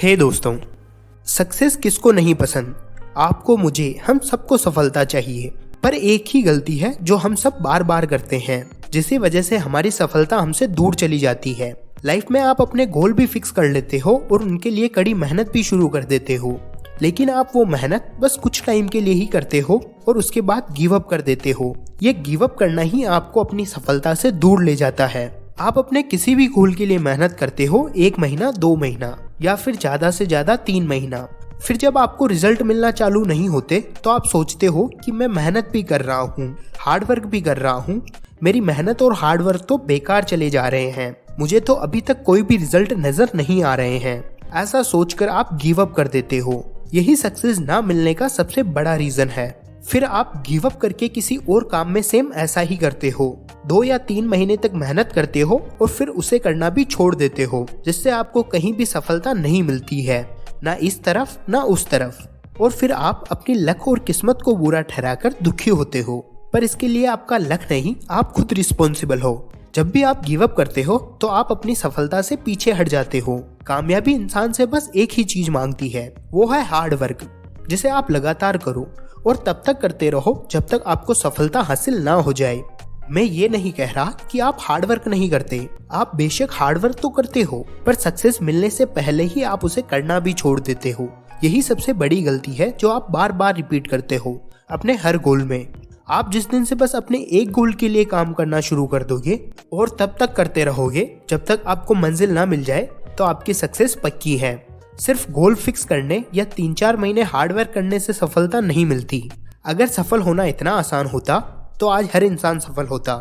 हे दोस्तों, सक्सेस किसको नहीं पसंद। आपको, मुझे, हम सबको सफलता चाहिए, पर एक ही गलती है जो हम सब बार बार करते हैं, जिसकी वजह से हमारी सफलता हमसे दूर चली जाती है। लाइफ में आप अपने गोल भी फिक्स कर लेते हो और उनके लिए कड़ी मेहनत भी शुरू कर देते हो, लेकिन आप वो मेहनत बस कुछ टाइम के लिए ही करते हो और उसके बाद गिव अप कर देते हो। ये गिव अप करना ही आपको अपनी सफलता से दूर ले जाता है। आप अपने किसी भी गोल के लिए मेहनत करते हो 1 महीना, 2 महीना या फिर ज्यादा से ज्यादा 3 महीना। फिर जब आपको रिजल्ट मिलना चालू नहीं होते तो आप सोचते हो कि मैं मेहनत भी कर रहा हूँ, हार्डवर्क भी कर रहा हूँ, मेरी मेहनत और हार्डवर्क तो बेकार चले जा रहे हैं, मुझे तो अभी तक कोई भी रिजल्ट नजर नहीं आ रहे हैं। ऐसा सोचकर आप गिव अप कर देते हो। यही सक्सेस ना मिलने का सबसे बड़ा रीजन है। फिर आप गिव अप करके किसी और काम में सेम ऐसा ही करते हो। 2 या 3 महीने तक मेहनत करते हो और फिर उसे करना भी छोड़ देते हो, जिससे आपको कहीं भी सफलता नहीं मिलती है, ना इस तरफ ना उस तरफ। और फिर आप अपनी लक और किस्मत को बुरा ठहराकर दुखी होते हो, पर इसके लिए आपका लक नहीं, आप खुद रिस्पॉन्सिबल हो। जब भी आप गिव अप करते हो तो आप अपनी सफलता से पीछे हट जाते हो। कामयाबी इंसान से बस एक ही चीज मांगती है, वो है हार्ड वर्क, जिसे आप लगातार करो और तब तक करते रहो जब तक आपको सफलता हासिल ना हो जाए। मैं ये नहीं कह रहा कि आप हार्डवर्क नहीं करते, आप बेशक हार्डवर्क तो करते हो, पर सक्सेस मिलने से पहले ही आप उसे करना भी छोड़ देते हो। यही सबसे बड़ी गलती है जो आप बार बार रिपीट करते हो अपने हर गोल में। आप जिस दिन से बस अपने एक गोल के लिए काम करना शुरू कर दोगे और तब तक करते रहोगे जब तक आपको मंजिल ना मिल जाए, तो आपकी सक्सेस पक्की है। सिर्फ गोल फिक्स करने या 3-4 महीने हार्डवर्क करने से सफलता नहीं मिलती। अगर सफल होना इतना आसान होता तो आज हर इंसान सफल होता।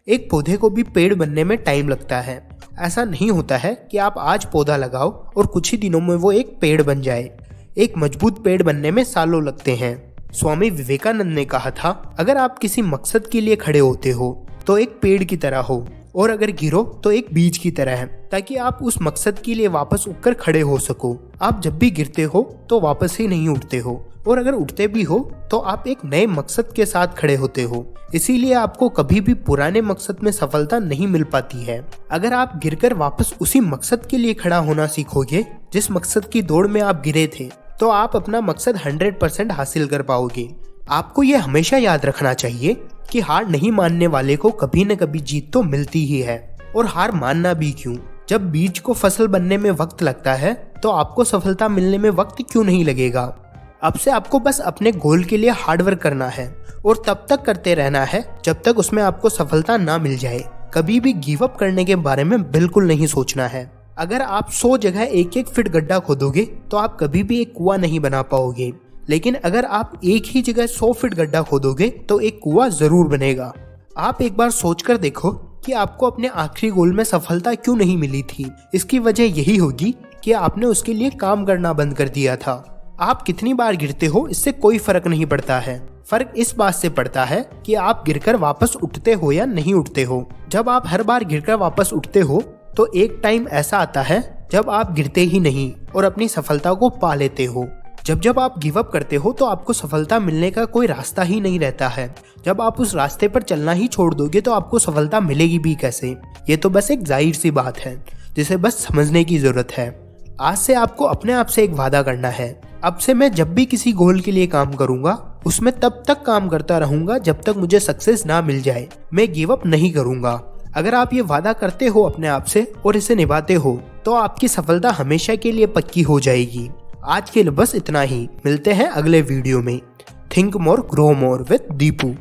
एक पौधे को भी पेड़ बनने में टाइम लगता है। ऐसा नहीं होता है कि आप आज पौधा लगाओ और कुछ ही दिनों में वो एक पेड़ बन जाए। एक मजबूत पेड़ बनने में सालों लगते हैं। स्वामी विवेकानंद ने कहा था, अगर आप किसी मकसद के लिए खड़े होते हो तो एक पेड़ की तरह हो, और अगर गिरो तो एक बीज की तरह है, ताकि आप उस मकसद के लिए वापस उठकर खड़े हो सको। आप जब भी गिरते हो तो वापस ही नहीं उठते हो, और अगर उठते भी हो तो आप एक नए मकसद के साथ खड़े होते हो। इसीलिए आपको कभी भी पुराने मकसद में सफलता नहीं मिल पाती है। अगर आप गिरकर वापस उसी मकसद के लिए खड़ा होना सीखोगे जिस मकसद की दौड़ में आप गिरे थे, तो आप अपना मकसद 100% हासिल कर पाओगे। आपको ये हमेशा याद रखना चाहिए कि हार नहीं मानने वाले को कभी न कभी जीत तो मिलती ही है। और हार मानना भी क्यों, जब बीज को फसल बनने में वक्त लगता है तो आपको सफलता मिलने में वक्त क्यों नहीं लगेगा। अब से आपको बस अपने गोल के लिए हार्डवर्क करना है और तब तक करते रहना है जब तक उसमें आपको सफलता ना मिल जाए। कभी भी गिव अप करने के बारे में बिल्कुल नहीं सोचना है। अगर आप 100 जगह 1-1 फीट गड्ढा खोदोगे तो आप कभी भी एक कुआं नहीं बना पाओगे, लेकिन अगर आप एक ही जगह 100 फीट गड्ढा खोदोगे तो एक कुआं जरूर बनेगा। आप एक बार सोचकर देखो कि आपको अपने आखिरी गोल में सफलता क्यों नहीं मिली थी। इसकी वजह यही होगी कि आपने उसके लिए काम करना बंद कर दिया था। आप कितनी बार गिरते हो इससे कोई फर्क नहीं पड़ता है। फर्क इस बात से पड़ता है कि आप गिरकर वापस उठते हो या नहीं उठते हो। जब आप हर बार गिरकर वापस उठते हो तो एक टाइम ऐसा आता है जब आप गिरते ही नहीं और अपनी सफलता को पा लेते हो। जब आप गिव अप करते हो तो आपको सफलता मिलने का कोई रास्ता ही नहीं रहता है। जब आप उस रास्ते पर चलना ही छोड़ दोगे तो आपको सफलता मिलेगी भी कैसे। ये तो बस एक जाहिर सी बात है जिसे बस समझने की जरूरत है। आज से आपको अपने आप से एक वादा करना है, अब से मैं जब भी किसी गोल के लिए काम करूंगा उसमें तब तक काम करता रहूंगा जब तक मुझे सक्सेस ना मिल जाए। मैं गिव अप नहीं करूंगा। अगर आप ये वादा करते हो अपने आप से और इसे निभाते हो तो आपकी सफलता हमेशा के लिए पक्की हो जाएगी। आज के लिए बस इतना ही। मिलते हैं अगले वीडियो में। Think more grow more with Deepu.